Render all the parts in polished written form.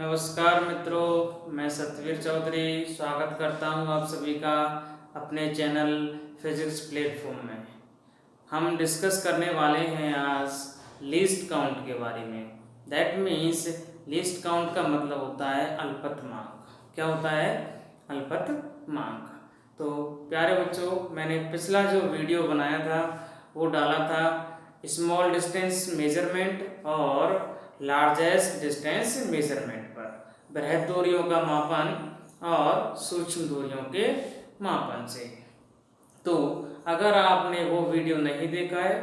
नमस्कार मित्रों, मैं सतवीर चौधरी स्वागत करता हूं आप सभी का अपने चैनल फिजिक्स प्लेटफॉर्म में। हम डिस्कस करने वाले हैं आज लीस्ट काउंट के बारे में। दैट मीन्स लीस्ट काउंट का मतलब होता है अल्पतमांक। क्या होता है? अल्पतमांक। तो प्यारे बच्चों, मैंने पिछला जो वीडियो बनाया था वो डाला था स्मॉल डिस्टेंस मेजरमेंट और लार्जेस्ट डिस्टेंस मेजरमेंट पर, बृहद दूरियों का मापन और सूक्ष्म दूरियों के मापन से। तो अगर आपने वो वीडियो नहीं देखा है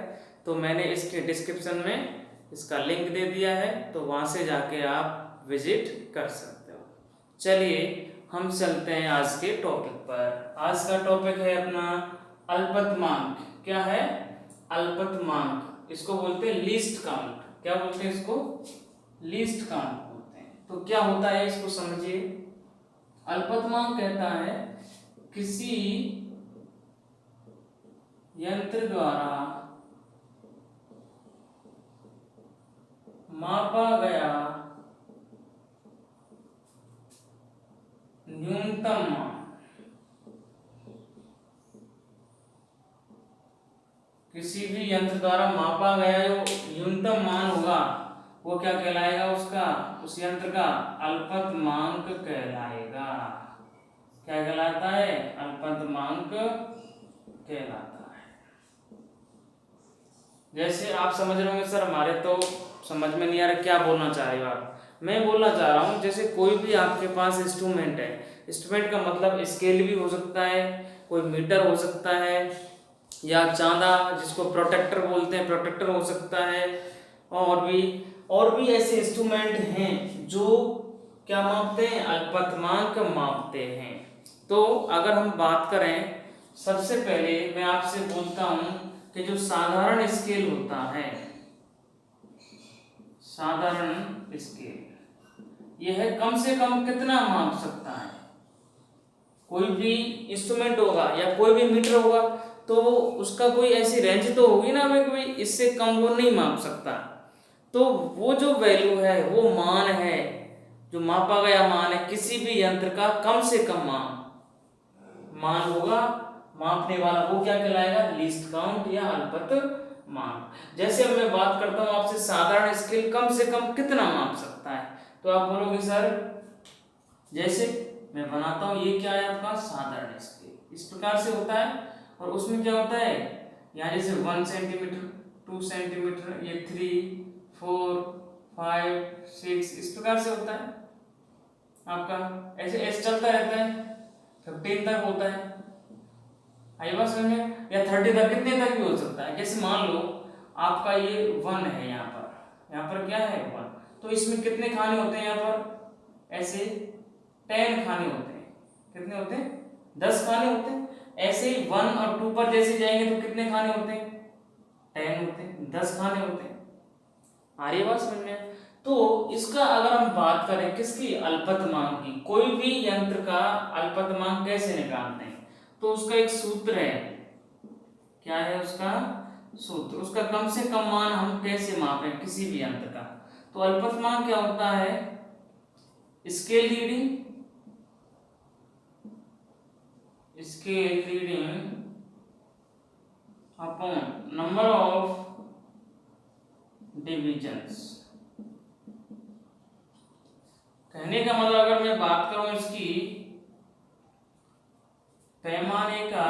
तो मैंने इसके डिस्क्रिप्शन में इसका लिंक दे दिया है, तो वहाँ से जाके आप विजिट कर सकते हो। चलिए हम चलते हैं आज के टॉपिक पर। आज का टॉपिक है अपना अल्पतमांक। क्या है? अल्पतमांक। इसको बोलते हैं लीस्ट काउंट। क्या बोलते हैं इसको? लीस्ट काउंट बोलते हैं। तो क्या होता है इसको समझिए। अल्पतमांक कहता है किसी यंत्र द्वारा मापा गया न्यूनतम मान। किसी भी यंत्र द्वारा मापा गया जो न्यूनतम मान होगा वो क्या कहलाएगा? उसका, उस यंत्र का अल्पतमांक कहलाएगा। क्या कहलाता है? अल्पतमांक कहलाता है। जैसे आप समझ रहे होंगे, सर हमारे तो समझ में नहीं आ रहा क्या बोलना चाह रहे हो आप। मैं बोलना चाह रहा हूँ जैसे कोई भी आपके पास इंस्ट्रूमेंट है, इंस्ट्रूमेंट का मतलब स्केल भी हो सकता है, कोई मीटर हो सकता है, या चांदा जिसको प्रोटेक्टर बोलते हैं, प्रोटेक्टर हो सकता है, और भी ऐसे इंस्ट्रूमेंट हैं जो क्या मापते हैं? अल्पतमांक मापते हैं। तो अगर हम बात करें, सबसे पहले मैं आपसे बोलता हूं कि जो साधारण स्केल होता है, साधारण स्केल यह है कम से कम कितना माप सकता है। कोई भी इंस्ट्रूमेंट होगा या कोई भी मीटर होगा तो उसका कोई ऐसी रेंज तो होगी ना भाई, कोई इससे कम वो नहीं माप सकता। तो वो जो वैल्यू है, वो मान है, जो मापा गया मान है किसी भी यंत्र का कम से कम मान होगा मापने वाला, वो क्या कहलाएगा? लीस्ट काउंट या अल्पतमांक। जैसे अब मैं बात करता हूं आपसे साधारण स्केल कम से कम कितना माप सकता है, तो आप बोलोगे सर जैसे मैं बनाता हूं, ये क्या है आपका साधारण स्केल, इस प्रकार से होता है। और उसमें क्या होता है, यहाँ जैसे 1 सेंटीमीटर, 2 सेंटीमीटर, ये 3, 4, 5, 6 इस प्रकार से होता है आपका। ऐसे ऐसे चलता रहता है, 15 तक होता है। आई बात समझ में? या 30 तक, कितने तक भी हो सकता है। जैसे मान लो आपका ये 1 है, यहाँ पर क्या है 1, तो इसमें कितने खाने होते हैं? यहाँ पर ऐसे 10 खाने होते हैं। कितने होते हैं? 10 खाने होते हैं। ऐसे ही 1 और 2 पर जैसे जाएंगे तो कितने खाने होते हैं? 10 होते हैं, 10 खाने होते हैं। आ रही बात समझ में? तो इसका अगर हम बात करें किसकी? अल्पतमांक की। कोई भी यंत्र का अल्पतमांक कैसे निकालते हैं? तो उसका एक सूत्र है। क्या है उसका सूत्र? उसका कम से कम मान हम कैसे मापें किसी भी यंत्र का? तो अल्पतमांक क्या होता है? Scale reading upon number of divisions. कहने का मतलब अगर मैं बात करूं इसकी, पैमाने का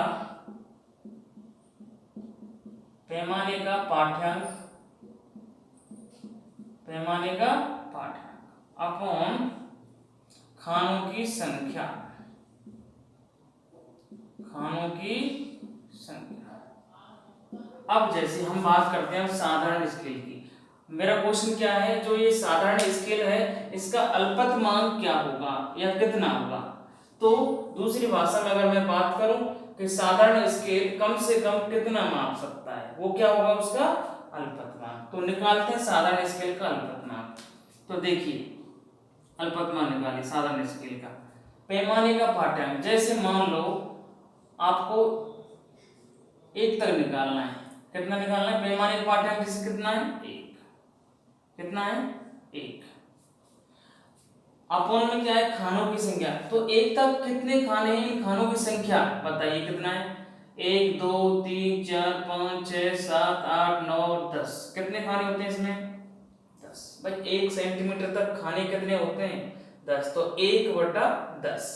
पाठ्यांक अपॉन खानों की संख्या, अब जैसे हम बात करते हैं साधारण स्केल की, मेरा क्वेश्चन क्या है, जो ये साधारण स्केल है इसका अल्पतमांक क्या होगा या कितना होगा? तो दूसरी भाषा में अगर मैं बात करूं कि साधारण स्केल कम से कम कितना माप सकता है, वो क्या होगा? उसका अल्पतमांक। तो निकालते हैं साधारण स्केल का अल्पतमांक। तो देखिए अल्पतमांक निकालिए साधारण स्केल का। पैमाने का पाठ्यांक, जैसे मान लो आपको 1 तक निकालना है। कितना निकालना है? पैमाने का पाठ्यांक जैसे कितना है? 1। कितना है? 1। अपोन में क्या है, खानों की संख्या। तो एक तक कितने खाने हैं, इन खानों की संख्या बताइए कितना है। 1 2 3 4 5 6 7 8 9 10। कितने खाने होते हैं इसमें, 10। भाई 1 सेंटीमीटर तक खाने कितने होते हैं, 10। तो 1/10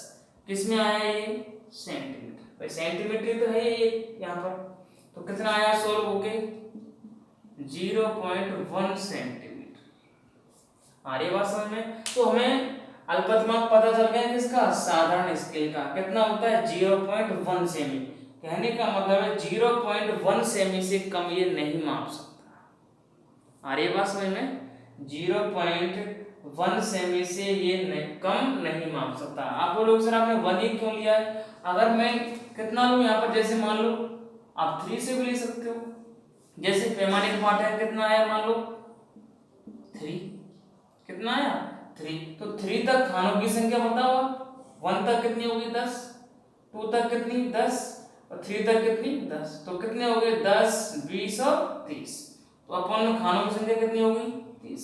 किस में आया ये, सेंटीमीटर। भाई सेंटीमीटर तो है ये यहाँ पर। तो कितना आया सोल्व होके, 0.1 सेंटीमीटर। आ रही बात समझ में। तो हमें अल्पतमांक पता चल गया किसका, साधारण स्केल का। कितना होता है, 0.1 सेमी। कहने का मतलब है 0.1 सेमी से कम ये नहीं माप सकता। आ रही बात समझ में, 0.1 सेमी से ये कम नहीं माप सकता। आप बोलोगे सर आपने 1 ही क्यों लिया है। अगर मैं कितना लूं यहाँ पर, जैसे मान लो आप 3 से भी ले सकते हो। जैसे पैमाने का पाठ है कितना आया, मान लो 3। कितना आया, 3। तो 3 तक खानों की संख्या बताओ। 1 तक कितनी होगी, 10। 2 तक कितनी, 10। और 3 तक कितनी, 10। तो कितने हो गए, 10 20 और 30। तो अपन में खानों की संख्या कितनी होगी, 30।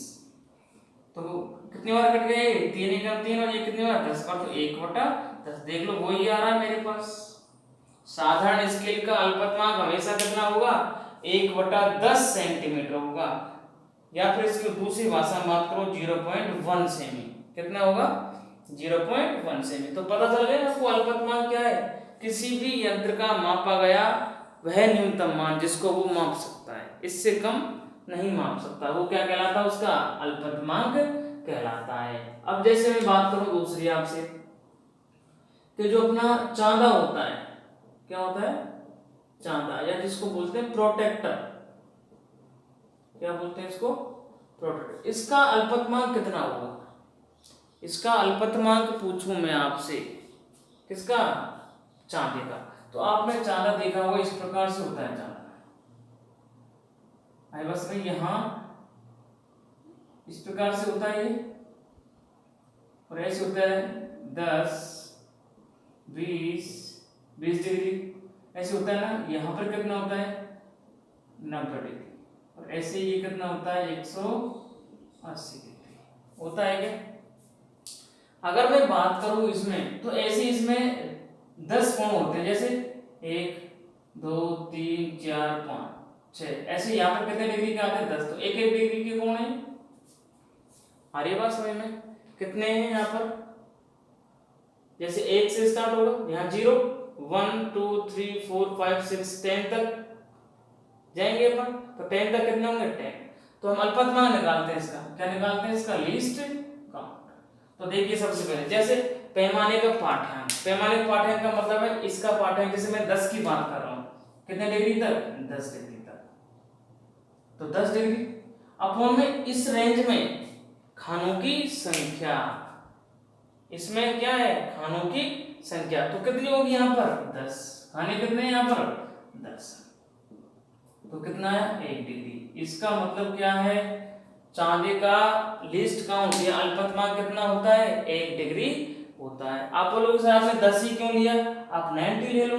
तो कितनी बार कट गए, 3 ही कर 3 और ये कितनी बार, 10 बार। तो 1/10 देख लो वही आ रहा है मेरे पास। साधारण स्केल का अल्पतमांक हमेशा कितना होगा, 1/10 सेंटीमीटर होगा। या फिर इसकी दूसरी भाषा में बात करो, 0.1 सेमी। कितना होगा, 0.1 सेमी। तो पता चल गया आपको अल्पतमांक क्या है, किसी भी यंत्र का मापा गया वह न्यूनतम मान जिसको वो माप सकता है, इससे कम नहीं माप सकता। वो क्या कहलाता है, उसका अल्पतमांक कहलाता है। अब जैसे मैं बात करूं दूसरी आपसे, कि जो अपना चांदा होता है, क्या होता है, चांदा, या जिसको बोलते हैं प्रोटेक्टर। क्या बोलते हैं इसको, प्रोटेक्टर। इसका अल्पतमांक कितना होगा, इसका अल्पतमांक पूछूं मैं आपसे, किसका, चांदी का। तो आपने चांदा देखा होगा, इस प्रकार से होता है चांदा। आई बस में यहां इस प्रकार से होता है ये, और ऐसे होता है 10 20 डिग्री, ऐसे होता है ना। यहां पर कितना होता है, 90 डिग्री। और ऐसे ये कितना होता है, 180 डिग्री होता है क्या। अगर मैं बात करूं इसमें, तो ऐसे इसमें 10 कोण होते हैं, जैसे 1 2 3 4 5 6। ऐसे यहाँ पर कितने डिग्री के आते हैं, 10। तो 1 डिग्री के कोण है। आ रही है बात समझ में, कितने हैं यहाँ पर, जैसे 1 से स्टार्ट होगा, यहाँ 0 1 2 3 4 5 6 10 तक जाएंगे अपन। तो 10 तक कितने होंगे, 10। तो हम अल्पतमांक निकालते हैं इसका, क्या निकालते हैं, इसका लीस्ट काउंट। तो देखिए सबसे पहले, जैसे पैमाने का पाठ्यांक। पैमाने का पाठ्यांक का मतलब है इसका पाठ्यांक, जैसे मैं 10 की बात कर रहा हूं, कितने डिग्री तक, 10 डिग्री तक। तो 10 डिग्री अपॉन में इस रेंज में खानों की संख्या, इसमें क्या है, खानों की संख्या। तो कितनी होगी यहाँ पर, 10। खाने कितने हैं यहाँ पर, 10। तो कितना है, 1 डिग्री। इसका मतलब क्या है, चांदी का लिस्ट काउंट या अल्पतमांक कितना होता है, 1 डिग्री होता है। आप बोलोगे सर आपने 10 ही क्यों लिया, आप 90 ले लो।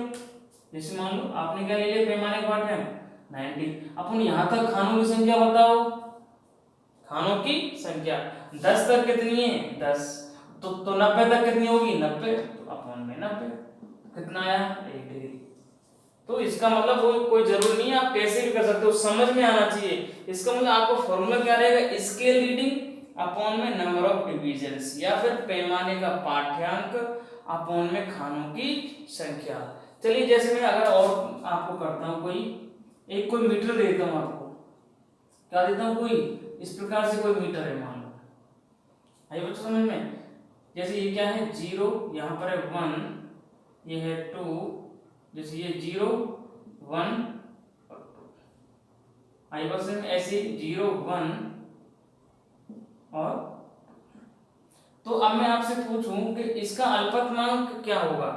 जैसे मान लो आपने क्या ले लिया, पैमाने का पाठ है 90। अपन यहां तक खानों की संख्या बताओ, खानों की संख्या 10 तक कितनी है, 10। तो 90 तक कितनी होगी, 90। तो अपन में 90 कितना आया, 1 डिग्री। तो इसका मतलब वो कोई जरूरी नहीं है, आप कैसे भी कर सकते हो, समझ में आना चाहिए। इसका मतलब आपको फॉर्मूला क्या रहेगा, स्केल रीडिंग अपॉन में नंबर ऑफ डिविजन्स, या फिर पैमाने का पाठ्यांक अपॉन में खानों की संख्या। चलिए जैसे मैं अगर और आपको करता हूं, कोई मीटर देता हूं आपको, क्या देता हूं, कोई इस प्रकार से कोई मीटर है मान लो। आइए बच्चों समझ में, जैसे ये क्या है, 0, यहाँ पर है 1, ये है 2, जैसे ये 0 1 और 2। आई बस में ऐसे 0 1 और। तो अब मैं आपसे पूछूं कि इसका अल्पतमांक क्या होगा।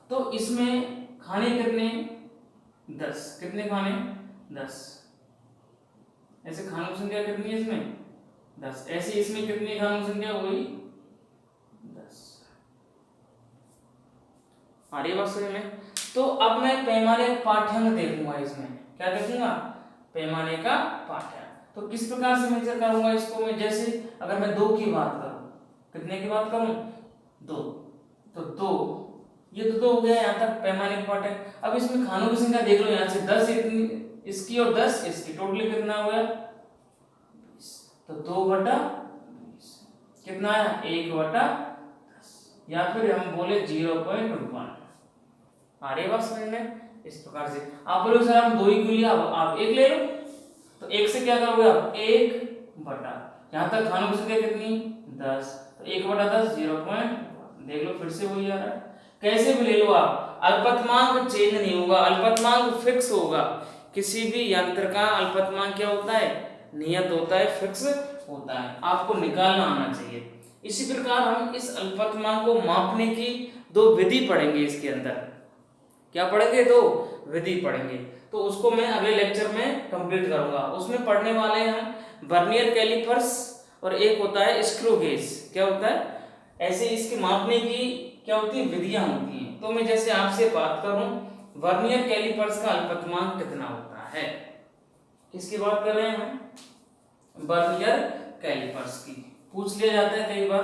तो इसमें खाने कितने, 10। कितने खाने, 10। ऐसे खानों की संख्या कितनी है इसमें, 10। ऐसे इसमें कितनी खानों की संख्या, वही 10। आ रही बात समझ में। तो अब मैं पैमाने का पाठ्यांक देखूंगा, इसमें क्या देखूंगा, पैमाने का पाठ्यांक। तो किस प्रकार से मेजर करूंगा इसको मैं, जैसे अगर मैं 2 की बात करूं, कितने की बात करूं, 2। तो 2, ये तो 2 हो गया, यहाँ तक पैमाने का पार्ट है। अब इसमें खानों की संख्या देख लो, यहाँ से 10 इतनी इसकी और 10 इसकी, टोटली कितना हो गया, तो 2/20 कितना आया, 1/10, या फिर हम बोले 0.1। आ रही बात समझ में? इस प्रकार से आप बोलोगे सर हम 2 ही क्यों लिया, आप 1 ले लो, तो 1 से क्या करोगे आप, 1/, यहाँ तक खानों की संख्या कितनी, 10, तो 1/10 0.1। देख लो फिर से वही आ रहा है। कैसे भी ले लो आप, अल्पतमांक चेंज नहीं होगा, अल्पतमांक फिक्स होगा। किसी भी यंत्र का अल्पतमांक क्या होता है, नियत होता है, फिक्स होता है, आपको निकालना आना चाहिए। इसी प्रकार हम इस अल्पतमांक को मापने की 2 विधि पढ़ेंगे इसके अंदर। क्या पढ़ेंगे, 2 विधि पढ़ेंगे, तो उसको मैं अगले लेक्चर में कंप्लीट करूंगा। उसमें पढ़ने वाले हैं हम वर्नियर कैलिपर्स और एक होता है स्क्रू गेज। क्या होता है, ऐसे इसके मापने की क्या होती है, विधियां होती हैं। तो मैं जैसे आपसे बात करूं, वर्नियर कैलिपर्स का अल्पतमांक कितना होता है, किसकी बात कर रहे हैं हम, वर्नियर कैलिपर्स की। पूछ लिया जाता है कई बार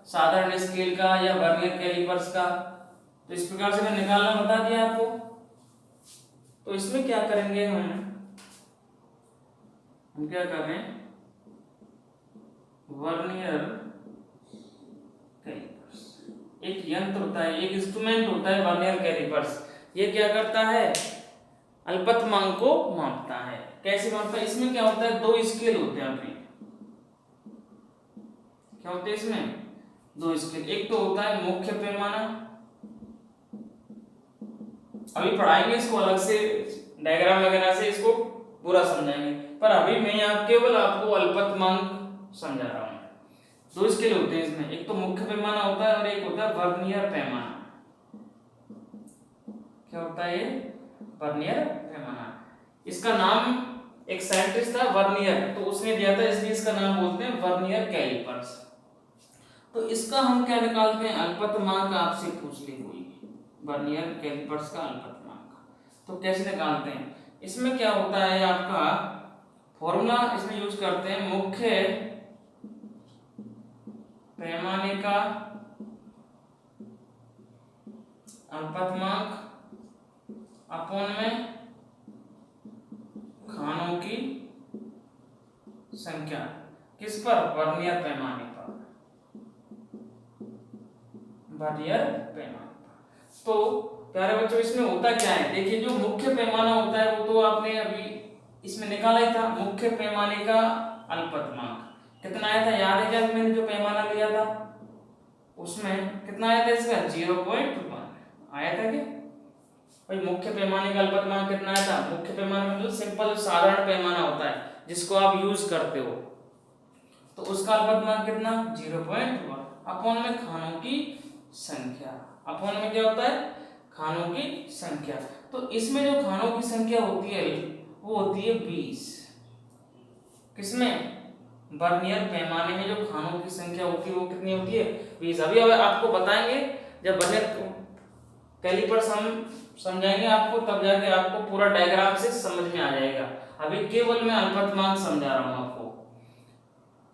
साधारण स्केल का या वर्नियर कैलिपर्स का, तो इस प्रकार से मैं निकालना बता दिया आपको। तो इसमें क्या करेंगे हम क्या कर रहे हैं, वर्नियर कैलिपर्स एक यंत्र होता है, एक इंस्ट्रूमेंट होता है वर्नियर कैलिपर्स। ये क्या करता है, अल्पतमांक को मापता है। कैसे मापता है, इसमें क्या होता है, 2 स्केल होते हैं अपने, क्या होते हैं इसमें, 2 स्केल। एक तो होता है मुख्य पैमाना, अभी पढ़ाएंगे इसको अलग से, डायग्राम वगैरह से इसको पूरा समझाएंगे, पर अभी मैं यहाँ केवल आपको अल्पतमांक समझा रहा हूँ। 2 स्केल होते हैं इसमें, एक तो मुख्य पैमाना होता है और एक होता है वर्नियर पैमाना। क्या होता है ये, वर्नियर पैमाना। इसका नाम एक साइंटिस्ट था वर्नियर, तो उसने दिया था, इसलिए इसका नाम बोलते हैं वर्नियर कैलिपर्स। तो इसका हम क्या निकालते हैं, अल्पतमांक आपसे पूछ ली कोई, वर्नियर कैलिपर्स का अल्पतमांक। तो कैसे निकालते हैं, इसमें क्या होता है आपका फॉर्मूला, इसमें यूज करते हैं मुख्य पैमाने का अल्पतमांक अपॉन में खानों की संख्या, किस पर, वर्नियर पैमाने पर, वर्नियर पैमाने पर। तो प्यारे बच्चों इसमें होता क्या है, देखिए जो मुख्य पैमाना होता है वो तो आपने अभी इसमें निकाला ही था, मुख्य पैमाने का अल्पतमांक कितना आया था, याद है क्या, मैंने जो पैमाना लिया था उसमें कितना आया था, इसका 0.1 आया था क्या भाई। मुख्य पैमाने का अल्पतमांक कितना आया था, मुख्य पैमाना मतलब सिंपल साधारण पैमाना होता है जिसको आप यूज करते हो, तो उसका अल्पतमांक कितना, 0.1 अपॉन में खानों की संख्या। अपॉन में क्या होता है, खानों की संख्या। तो इसमें जो खानों की संख्या होती है वो होती है 20। किसमें, वर्नियर पैमाने में जो खानों की संख्या होती है वो कितनी होती है, 20। अभी आपको बताएंगे जब वर्नियर कैलिपर्स हम समझाएंगे आपको, तब जाके आपको पूरा डायग्राम से समझ में आ जाएगा। अभी केवल मैं अल्पतमांक समझा रहा हूँ आपको।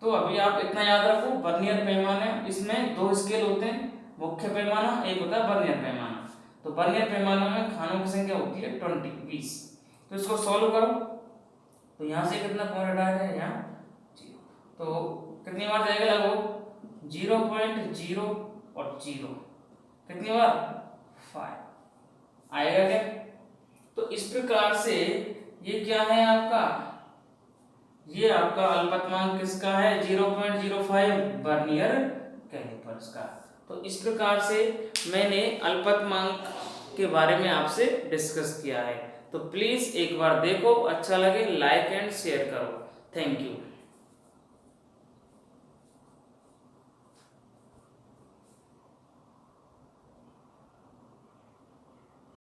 तो अभी आप इतना याद रखो, वर्नियर पैमाने, इसमें 2 स्केल होते हैं, मुख्य पैमाना, एक होता है वर्नियर पैमाना। तो वर्नियर पैमाना में खानों की संख्या होती है 20। तो इसको सॉल्व करो, तो यहाँ से कितना पॉइंट आया है, यहाँ 0, तो कितनी बार जाएगा लगभग 0.0 और 0, कितनी बार, 5 आएगा क्या। तो इस प्रकार से ये क्या है आपका, ये आपका अल्पतमांक किसका है, 0.05 वर्नियर कैलिपर्स का। तो इस प्रकार से मैंने अल्पतमांक के बारे में आपसे डिस्कस किया है। तो प्लीज एक बार देखो, अच्छा लगे लाइक एंड शेयर करो। Thank you.